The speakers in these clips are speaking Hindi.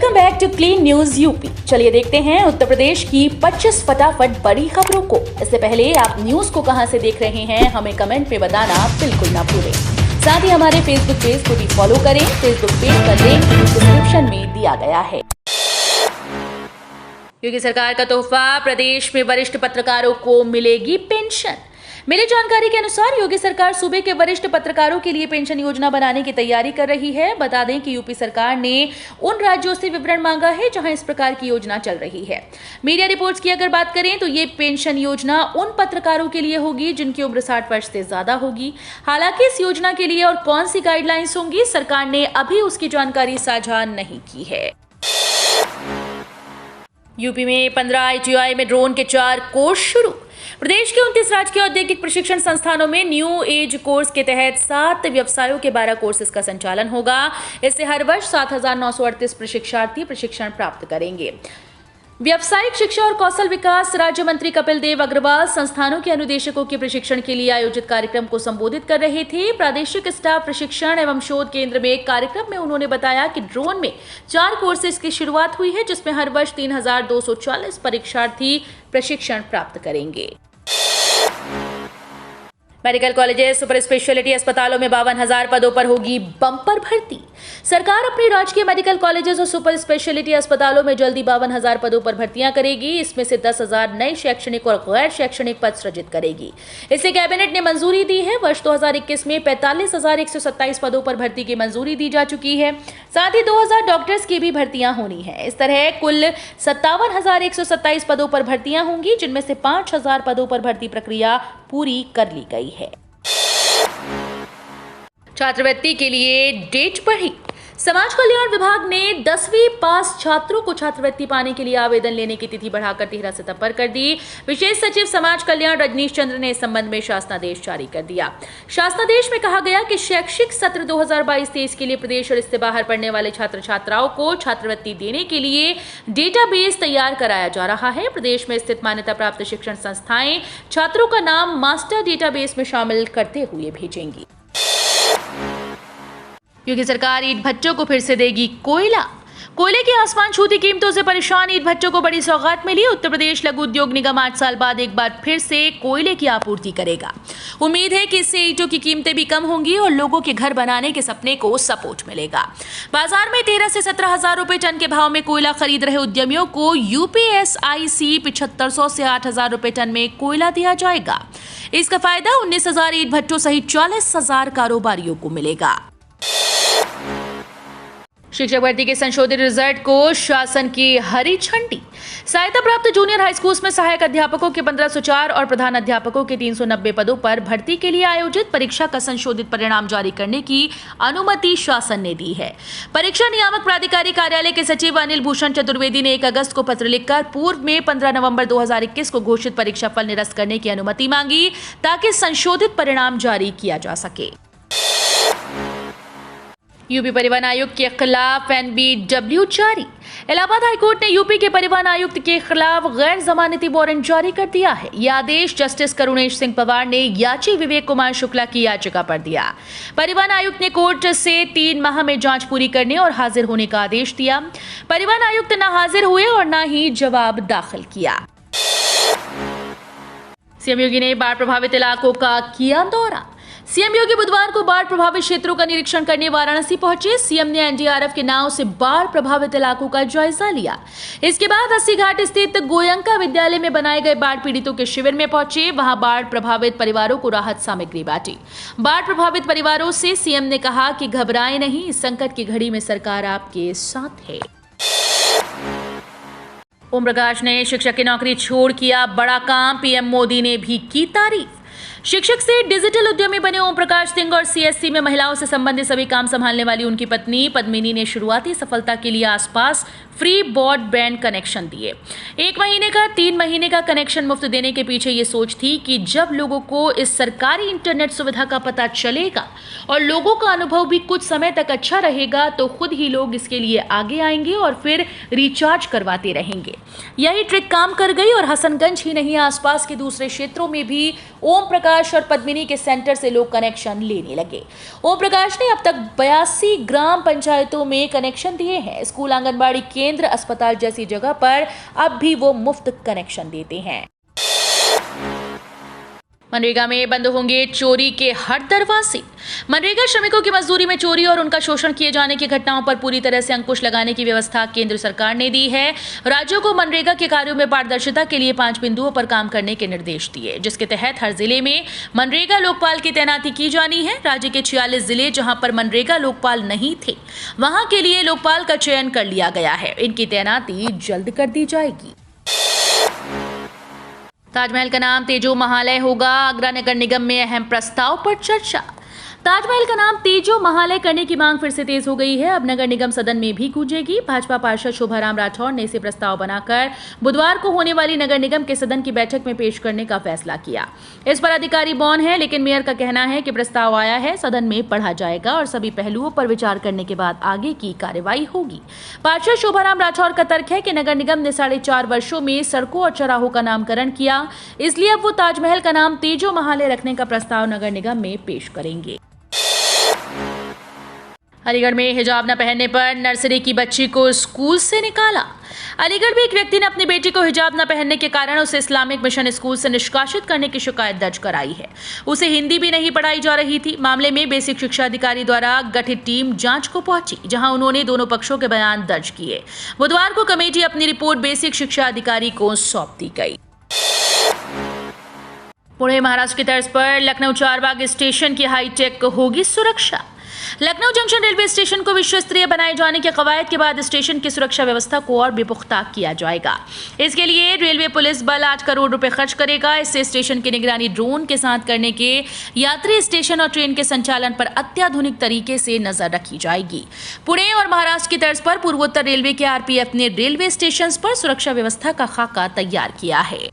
Welcome back to clean news UP. चलिए देखते हैं उत्तर प्रदेश की 25 फटाफट बड़ी खबरों को। इससे पहले आप न्यूज को कहां से देख रहे हैं हमें कमेंट में बताना बिल्कुल ना भूलें। साथ ही हमारे फेसबुक पेज को भी फॉलो करें। फेसबुक पेज का लिंक डिस्क्रिप्शन में दिया गया है। योगी सरकार का तोहफा, प्रदेश में वरिष्ठ पत्रकारों को मिलेगी पेंशन। मिली जानकारी के अनुसार योगी सरकार सूबे के वरिष्ठ पत्रकारों के लिए पेंशन योजना बनाने की तैयारी कर रही है। बता दें कि यूपी सरकार ने उन राज्यों से विवरण मांगा है जहां इस प्रकार की योजना चल रही है। मीडिया रिपोर्ट्स की अगर बात करें तो ये पेंशन योजना उन पत्रकारों के लिए होगी जिनकी उम्र 60 वर्ष से ज्यादा होगी। हालांकि इस योजना के लिए और कौन सी गाइडलाइंस होंगी, सरकार ने अभी उसकी जानकारी साझा नहीं की है। यूपी में 15 ITI में ड्रोन के 4 कोर्स शुरू। प्रदेश के 29 राजकीय औद्योगिक प्रशिक्षण संस्थानों में न्यू एज कोर्स के तहत 7 व्यवसायों के 12 कोर्सेज का संचालन होगा। इससे हर वर्ष 7,938 प्रशिक्षार्थी प्रशिक्षण प्राप्त करेंगे। व्यावसायिक शिक्षा और कौशल विकास राज्य मंत्री कपिल देव अग्रवाल संस्थानों के अनुदेशकों के प्रशिक्षण के लिए आयोजित कार्यक्रम को संबोधित कर रहे थे। प्रादेशिक स्टाफ प्रशिक्षण एवं शोध केंद्र में एक कार्यक्रम में उन्होंने बताया कि ड्रोन में 4 कोर्सेज की शुरुआत हुई है, जिसमें हर वर्ष 3,240 परीक्षार्थी प्रशिक्षण प्राप्त करेंगे। मेडिकल कॉलेजेस, सुपर स्पेशलिटी अस्पतालों में 52,000 पदों पर होगी बम्पर भर्ती। सरकार अपनी राजकीय मेडिकल कॉलेजेस और सुपर स्पेशलिटी अस्पतालों में जल्दी 52,000 पदों पर भर्तियां करेगी। इसमें से 10,000 नए शैक्षणिक और गैर शैक्षणिक पद सृजित करेगी। इसे कैबिनेट ने मंजूरी दी है। वर्ष 2021 में 45,127 पदों पर भर्ती की मंजूरी दी जा चुकी है। साथ ही 2,000 डॉक्टर्स की भी भर्तियां होनी है। इस तरह कुल 57,127 पदों पर भर्तियां होंगी, जिनमें से 5,000 पदों पर भर्ती प्रक्रिया पूरी कर ली गई है। छात्रवृत्ति के लिए डेट बढ़ी। समाज कल्याण विभाग ने 10वीं पास छात्रों को छात्रवृत्ति पाने के लिए आवेदन लेने की तिथि बढ़ाकर 13 सितंबर कर दी। विशेष सचिव समाज कल्याण रजनीश चंद्र ने इस संबंध में शासनादेश जारी कर दिया। शासनादेश में कहा गया कि शैक्षिक सत्र 2022-23 के लिए प्रदेश और इससे बाहर पढ़ने वाले छात्र छात्राओं को छात्रवृत्ति देने के लिए डेटाबेस तैयार कराया जा रहा है। प्रदेश में स्थित मान्यता प्राप्त शिक्षण संस्थाएं छात्रों का नाम मास्टर डेटाबेस में शामिल करते हुए भेजेंगी। योगी सरकार ईंट भट्टों को फिर से देगी कोयला। कोयले की आसमान छूती कीमतों से परेशान ईंट भट्टों को बड़ी सौगात मिली। उत्तर प्रदेश लघु उद्योग निगम 8 साल बाद एक बार फिर से कोयले की आपूर्ति करेगा। उम्मीद है कि इससे ईंटों की कीमतें भी कम होंगी और लोगों के घर बनाने के सपने को सपोर्ट मिलेगा। बाजार में 13 से 17,000 रुपए टन के भाव में कोयला खरीद रहे उद्यमियों को UPSIC 7500 से 8,000 रुपए टन में कोयला दिया जाएगा। इसका फायदा 19,000 ईंट भट्टों सहित 40,000 कारोबारियों को मिलेगा। शिक्षक भर्ती के संशोधित रिजल्ट को शासन की हरी झंडी। सहायता प्राप्त जूनियर हाई स्कूल में सहायक अध्यापकों के 1504 और प्रधान अध्यापकों के 390 पदों पर भर्ती के लिए आयोजित परीक्षा का संशोधित परिणाम जारी करने की अनुमति शासन ने दी है। परीक्षा नियामक प्राधिकारी कार्यालय के सचिव अनिल भूषण चतुर्वेदी ने 1 अगस्त को पत्र लिखकर पूर्व में 15 नवंबर 2021 को घोषित परीक्षा फल निरस्त करने की अनुमति मांगी, ताकि संशोधित परिणाम जारी किया जा सके। यूपी परिवहन आयुक्त के खिलाफ NBW जारी। इलाहाबाद हाईकोर्ट ने यूपी के परिवहन आयुक्त के खिलाफ गैर जमानती वारंट जारी कर दिया है। यह आदेश जस्टिस करुणेश सिंह पवार ने याची विवेक कुमार शुक्ला की याचिका पर दिया। परिवहन आयुक्त ने कोर्ट से 3 माह में जांच पूरी करने और हाजिर होने का आदेश दिया। परिवहन आयुक्त न हाजिर हुए और न ही जवाब दाखिल किया। सीएम योगी ने बाढ़ प्रभावित इलाकों का किया दौरा। सीएम योगी बुधवार को बाढ़ प्रभावित क्षेत्रों का निरीक्षण करने वाराणसी पहुंचे। सीएम ने एनडीआरएफ के नाव से बाढ़ प्रभावित इलाकों का जायजा लिया। इसके बाद 80 घाट स्थित गोयंका विद्यालय में बनाए गए बाढ़ पीड़ितों के शिविर में पहुंचे। वहां बाढ़ प्रभावित परिवारों को राहत सामग्री बांटी। बाढ़ प्रभावित परिवारों से सीएम ने कहा कि घबराएं नहीं, इस संकट की घड़ी में सरकार आपके साथ है। ओम प्रकाश ने शिक्षक की नौकरी छोड़ किया बड़ा काम, पीएम मोदी ने भी की तारीफ। शिक्षक से डिजिटल उद्यमी बने ओम प्रकाश सिंह और CSC में महिलाओं से संबंधित सभी काम संभालने वाली उनकी पत्नी पद्मिनी ने शुरुआती सफलता के लिए आसपास फ्री ब्रॉडबैंड कनेक्शन दिए। 1 महीने का 3 महीने का कनेक्शन मुफ्त देने के पीछे ये सोच थी कि जब लोगों को इस सरकारी इंटरनेट सुविधा का पता चलेगा और लोगों का अनुभव भी कुछ समय तक अच्छा रहेगा तो खुद ही लोग इसके लिए आगे आएंगे और फिर रिचार्ज करवाते रहेंगे। यही ट्रिक काम कर गई और हसनगंज ही नहीं, आसपास के दूसरे क्षेत्रों में भी ओम प्रकाश और पद्मिनी के सेंटर से लोग कनेक्शन लेने लगे। ओम प्रकाश ने अब तक 82 ग्राम पंचायतों में कनेक्शन दिए हैं। स्कूल, आंगनबाड़ी केंद्र, अस्पताल जैसी जगह पर अब भी वो मुफ्त कनेक्शन देते हैं। मनरेगा में बंद होंगे चोरी के हर दरवाजे। मनरेगा श्रमिकों की मजदूरी में चोरी और उनका शोषण किए जाने की घटनाओं पर पूरी तरह से अंकुश लगाने की व्यवस्था केंद्र सरकार ने दी है। राज्यों को मनरेगा के कार्यों में पारदर्शिता के लिए 5 बिंदुओं पर काम करने के निर्देश दिए, जिसके तहत हर जिले में मनरेगा लोकपाल की तैनाती की जानी है। राज्य के 46 जिले जहां पर मनरेगा लोकपाल नहीं थे, वहां के लिए लोकपाल का चयन कर लिया गया है। इनकी तैनाती जल्द कर दी जाएगी। ताजमहल का नाम तेजो महालय होगा। आगरा नगर निगम में अहम प्रस्ताव पर चर्चा। ताजमहल का नाम तेजो महालय करने की मांग फिर से तेज हो गई है। अब नगर निगम सदन में भी गूंजेगी। भाजपा पार्षद शोभाराम राठौर ने इसे प्रस्ताव बनाकर बुधवार को होने वाली नगर निगम के सदन की बैठक में पेश करने का फैसला किया। इस पर अधिकारी मौन है, लेकिन मेयर का कहना है कि प्रस्ताव आया है, सदन में पढ़ा जाएगा और सभी पहलुओं पर विचार करने के बाद आगे की कार्रवाई होगी। पार्षद शोभाराम राठौर का तर्क है कि नगर निगम ने 4.5 वर्षों में सड़कों और चौराहों का नामकरण किया, इसलिए अब वो ताजमहल का नाम तेजो महालय रखने का प्रस्ताव नगर निगम में पेश करेंगे। अलीगढ़ में हिजाब न पहनने पर नर्सरी की बच्ची को स्कूल से निकाला। अलीगढ़ में एक व्यक्ति ने अपनी बेटी को हिजाब न पहनने के कारण उसे इस्लामिक मिशन स्कूल से निष्कासित करने की शिकायत दर्ज कराई है। उसे हिंदी भी नहीं पढ़ाई जा रही थी। मामले में बेसिक शिक्षा अधिकारी द्वारा गठित टीम जांच को पहुंची, जहां उन्होंने दोनों पक्षों के बयान दर्ज किए। बुधवार को कमेटी अपनी रिपोर्ट बेसिक शिक्षा अधिकारी को सौंप दी गई। पुणे महाराष्ट्र की तर्ज पर लखनऊ चारबाग स्टेशन की हाईटेक होगी सुरक्षा। लखनऊ जंक्शन रेलवे स्टेशन को विश्व स्तरीय बनाए जाने के कवायद के बाद स्टेशन की सुरक्षा व्यवस्था को और भी पुख्ता किया जाएगा। इसके लिए रेलवे पुलिस बल 8 करोड़ रुपए खर्च करेगा। इससे स्टेशन की निगरानी ड्रोन के साथ करने के यात्री स्टेशन और ट्रेन के संचालन पर अत्याधुनिक तरीके से नजर रखी जाएगी। पुणे और महाराष्ट्र की तर्ज पर पूर्वोत्तर रेलवे के आरपीएफ ने रेलवे स्टेशन पर सुरक्षा व्यवस्था का खाका तैयार किया है।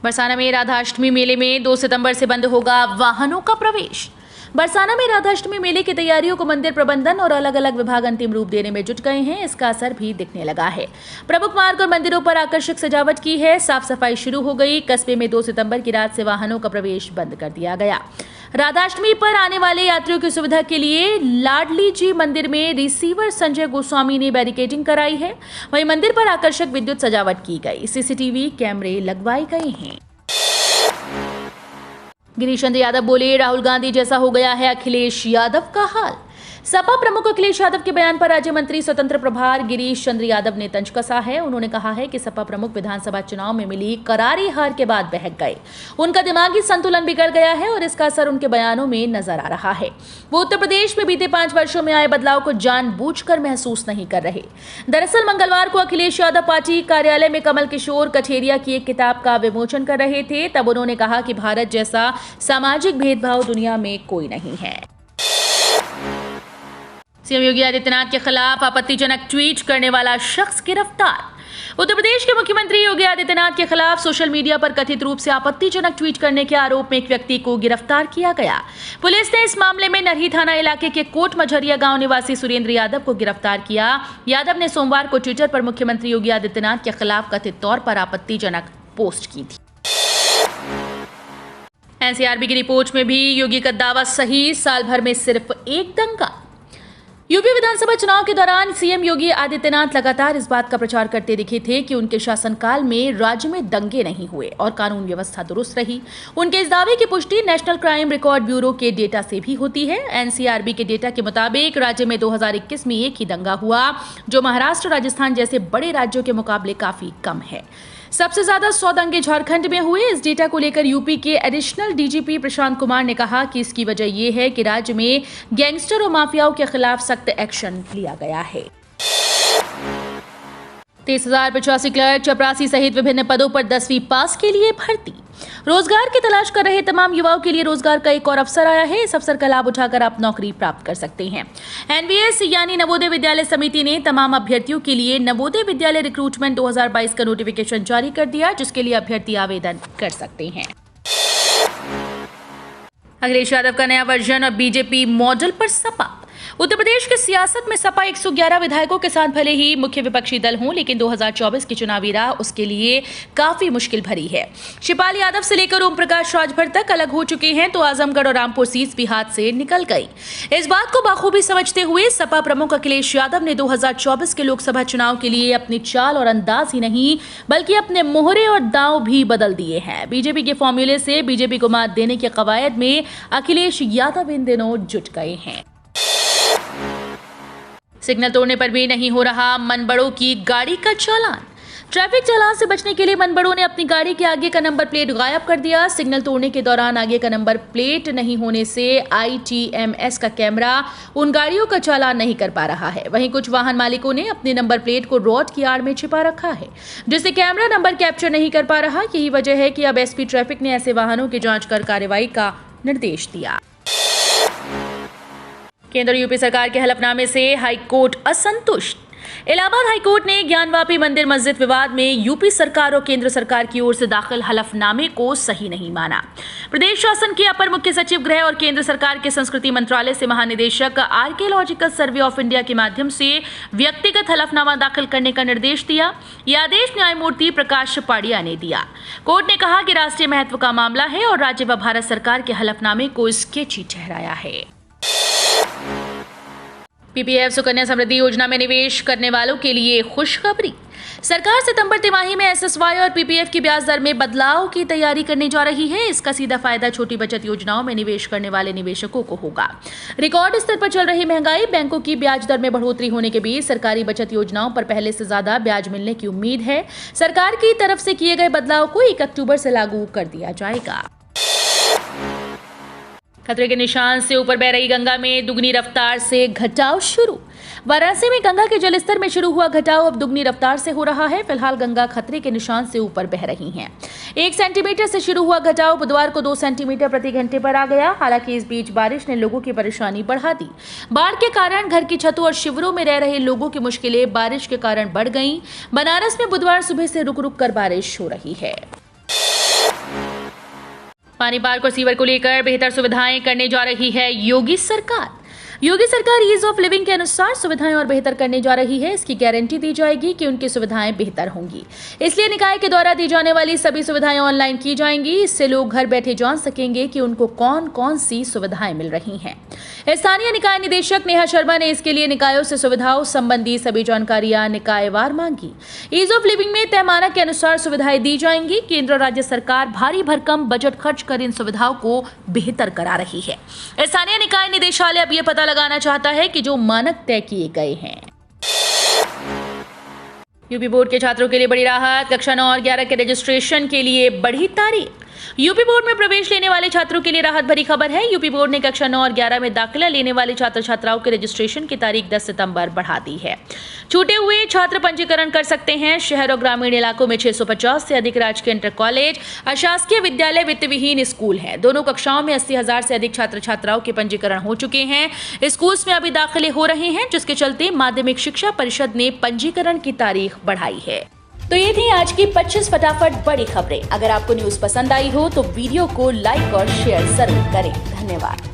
बरसाना में राधाष्टमी मेले में 2 सितंबर से बंद होगा वाहनों का प्रवेश। बरसाना में राधाष्टमी मेले की तैयारियों को मंदिर प्रबंधन और अलग अलग विभाग अंतिम रूप देने में जुट गए हैं। इसका असर भी दिखने लगा है। प्रमुख मार्ग और मंदिरों पर आकर्षक सजावट की है। साफ सफाई शुरू हो गई। कस्बे में 2 सितंबर की रात से वाहनों का प्रवेश बंद कर दिया गया। राधाष्टमी पर आने वाले यात्रियों की सुविधा के लिए लाडली जी मंदिर में रिसीवर संजय गोस्वामी ने बैरिकेडिंग कराई है। वहीं मंदिर पर आकर्षक विद्युत सजावट की गई। सीसीटीवी कैमरे लगवाए गए हैं। गिरीश चंद्र यादव बोले, राहुल गांधी जैसा हो गया है अखिलेश यादव का हाल। सपा प्रमुख अखिलेश यादव के बयान पर राज्य मंत्री स्वतंत्र प्रभार गिरीश चंद्र यादव ने तंज कसा है। उन्होंने कहा है कि सपा प्रमुख विधानसभा चुनाव में मिली करारी हार के बाद बहक गए। उनका दिमागी संतुलन बिगड़ गया है और इसका असर उनके बयानों में नजर आ रहा है। वो उत्तर प्रदेश में बीते 5 वर्षों में आए बदलाव को जानबूझकर महसूस नहीं कर रहे। दरअसल मंगलवार को अखिलेश यादव पार्टी कार्यालय में कमल किशोर कठेरिया की एक किताब का विमोचन कर रहे थे। तब उन्होंने कहा कि भारत जैसा सामाजिक भेदभाव दुनिया में कोई नहीं है। सीएम योगी आदित्यनाथ के खिलाफ आपत्तिजनक ट्वीट करने वाला शख्स गिरफ्तार। उत्तर प्रदेश के मुख्यमंत्री योगी आदित्यनाथ के खिलाफ सोशल मीडिया पर कथित रूप से आपत्तिजनक ट्वीट करने के आरोप में एक व्यक्ति को गिरफ्तार किया गया। पुलिस ने इस मामले में नरही थाना इलाके के कोट मझरिया गांव निवासी सुरेंद्र यादव को गिरफ्तार किया। यादव ने सोमवार को ट्विटर पर मुख्यमंत्री योगी आदित्यनाथ के खिलाफ कथित तौर पर आपत्तिजनक पोस्ट की थी। एनसीआरबी की रिपोर्ट में भी योगी का दावा सही, साल भर में सिर्फ एक दंगा। यूपी विधानसभा चुनाव के दौरान सीएम योगी आदित्यनाथ लगातार इस बात का प्रचार करते दिखे थे कि उनके शासनकाल में राज्य में दंगे नहीं हुए और कानून व्यवस्था दुरुस्त रही। उनके इस दावे की पुष्टि नेशनल क्राइम रिकॉर्ड ब्यूरो के डेटा से भी होती है। एनसीआरबी के डेटा के मुताबिक राज्य में 2021 में एक ही दंगा हुआ, जो महाराष्ट्र, राजस्थान जैसे बड़े राज्यों के मुकाबले काफी कम है। सबसे ज्यादा 100 दंगे झारखंड में हुए। इस डेटा को लेकर यूपी के एडिशनल डीजीपी प्रशांत कुमार ने कहा कि इसकी वजह यह है कि राज्य में गैंगस्टर और माफियाओं के खिलाफ सख्त एक्शन लिया गया है। 23,085 क्लर्क, चपरासी सहित विभिन्न पदों पर 10वीं पास के लिए भर्ती। रोजगार की तलाश कर रहे तमाम युवाओं के लिए रोजगार का एक और अवसर आया है। इस अवसर का लाभ उठाकर आप नौकरी प्राप्त कर सकते हैं। एनवीएस यानी नवोदय विद्यालय समिति ने तमाम अभ्यर्थियों के लिए नवोदय विद्यालय रिक्रूटमेंट 2022 का नोटिफिकेशन जारी कर दिया, जिसके लिए अभ्यर्थी आवेदन कर सकते हैं। अखिलेश यादव का नया वर्जन और बीजेपी मॉडल पर सपा। उत्तर प्रदेश की सियासत में सपा 111 विधायकों के साथ भले ही मुख्य विपक्षी दल हों, लेकिन 2024 की चुनावी राह उसके लिए काफी मुश्किल भरी है। शिवपाल यादव से लेकर ओम प्रकाश राजभर तक अलग हो चुके हैं, तो आजमगढ़ और रामपुर सीट भी हाथ से निकल गई। इस बात को बखूबी समझते हुए सपा प्रमुख अखिलेश यादव ने 2024 के लोकसभा चुनाव के लिए अपनी चाल और अंदाज ही नहीं बल्कि अपने मोहरे और दांव भी बदल दिए हैं। बीजेपी के फॉर्मूले से बीजेपी को मात देने के कवायद में अखिलेश यादव इन दिनों जुट गए हैं। सिग्नल तोड़ने पर भी नहीं हो रहा मनबड़ों की गाड़ी का चालान। ट्रैफिक चालान से बचने के लिए मनबड़ों ने अपनी गाड़ी के आगे का नंबर प्लेट गायब कर दिया। सिग्नल तोड़ने के दौरान आगे का नंबर प्लेट नहीं होने से ITMS का कैमरा उन गाड़ियों का चालान नहीं कर पा रहा है। वहीं कुछ वाहन मालिकों ने अपने नंबर प्लेट को रॉड की आड़ में छिपा रखा है, जिससे कैमरा नंबर कैप्चर नहीं कर पा रहा। यही वजह है कि अब SP ट्रैफिक ने ऐसे वाहनों की जांच कर कार्रवाई का निर्देश दिया। केंद्र यूपी सरकार के हलफनामे से हाईकोर्ट असंतुष्ट। इलाहाबाद हाईकोर्ट ने ज्ञानवापी मंदिर मस्जिद विवाद में यूपी सरकार और केंद्र सरकार की ओर से दाखिल हलफनामे को सही नहीं माना। प्रदेश शासन के अपर मुख्य सचिव गृह और केंद्र सरकार के संस्कृति मंत्रालय से महानिदेशक आर्कियोलॉजिकल सर्वे ऑफ इंडिया के माध्यम से व्यक्तिगत हलफनामा दाखिल करने का निर्देश दिया। यह आदेश न्यायमूर्ति प्रकाश पाड़िया ने दिया। कोर्ट ने कहा कि राष्ट्रीय महत्व का मामला है और राज्य व भारत सरकार के हलफनामे को स्केची ठहराया है। PPF सुकन्या समृद्धि योजना में निवेश करने वालों के लिए खुशखबरी। सरकार सितंबर तिमाही में SSY और PPF की ब्याज दर में बदलाव की तैयारी करने जा रही है। इसका सीधा फायदा छोटी बचत योजनाओं में निवेश करने वाले निवेशकों को होगा। रिकॉर्ड स्तर पर चल रही महंगाई, बैंकों की ब्याज दर में बढ़ोतरी होने के बीच सरकारी बचत योजनाओं पर पहले से ज्यादा ब्याज मिलने की उम्मीद है। सरकार की तरफ से किए गए बदलाव को 1 अक्टूबर से लागू कर दिया जाएगा। खतरे के निशान से ऊपर बह रही गंगा में दुगनी रफ्तार से घटाव शुरू। वाराणसी में गंगा के जलस्तर में शुरू हुआ घटाव अब दुगनी रफ्तार से हो रहा है। फिलहाल गंगा खतरे के निशान से ऊपर बह रही हैं। 1 सेंटीमीटर से शुरू हुआ घटाव बुधवार को 2 सेंटीमीटर प्रति घंटे पर आ गया। हालांकि इस बीच बारिश ने लोगों की परेशानी बढ़ा दी। बाढ़ के कारण घर की छतों और शिविरों में रह रहे लोगों की मुश्किलें बारिश के कारण बढ़ गईं। बनारस में बुधवार सुबह से रुक रुक कर बारिश हो रही है। पानी पार्क और सीवर को लेकर बेहतर सुविधाएं करने जा रही है योगी सरकार। योगी सरकार ईज ऑफ लिविंग के अनुसार सुविधाएं और बेहतर करने जा रही है। इसकी गारंटी दी जाएगी कि उनकी सुविधाएं बेहतर होंगी। इसलिए निकाय के द्वारा दी जाने वाली सभी सुविधाएं ऑनलाइन की जाएंगी। इससे लोग घर बैठे जान सकेंगे कि उनको कौन कौन सी सुविधाएं मिल रही हैं। स्थानीय निकाय निदेशक नेहा शर्मा ने इसके लिए निकायों से सुविधाओं संबंधी सभी जानकारियां निकायवार मांगी। ईज ऑफ लिविंग में तय मानक के अनुसार सुविधाएं दी जाएंगी। केंद्र और राज्य सरकार भारी भरकम बजट खर्च कर इन सुविधाओं को बेहतर करा रही है। स्थानीय निकाय निदेशालय अब यह पता लगाना चाहता है कि जो मानक तय किए गए हैं। यूपी बोर्ड के छात्रों के लिए बड़ी राहत। कक्षा 9 और 11 के रजिस्ट्रेशन के लिए बढ़ी तारीख। यूपी बोर्ड में प्रवेश लेने वाले छात्रों के लिए राहत भरी खबर है। यूपी बोर्ड ने कक्षा 9 और 11 में दाखिला लेने वाले छात्र छात्राओं के रजिस्ट्रेशन की तारीख 10 सितंबर बढ़ा दी है। छूटे हुए छात्र पंजीकरण कर सकते हैं। शहर और ग्रामीण इलाकों में 650 से अधिक राजकीय इंटर कॉलेज, अशासकीय विद्यालय, वित्त विहीन स्कूल हैं। दोनों कक्षाओं में 80,000 से अधिक छात्र छात्राओं के पंजीकरण हो चुके हैं। स्कूल्स में अभी दाखिले हो रहे हैं, जिसके चलते माध्यमिक शिक्षा परिषद ने पंजीकरण की तारीख बढ़ाई है। तो ये थी आज की 25 फटाफट बड़ी खबरें। अगर आपको न्यूज़ पसंद आई हो तो वीडियो को लाइक और शेयर जरूर करें। धन्यवाद।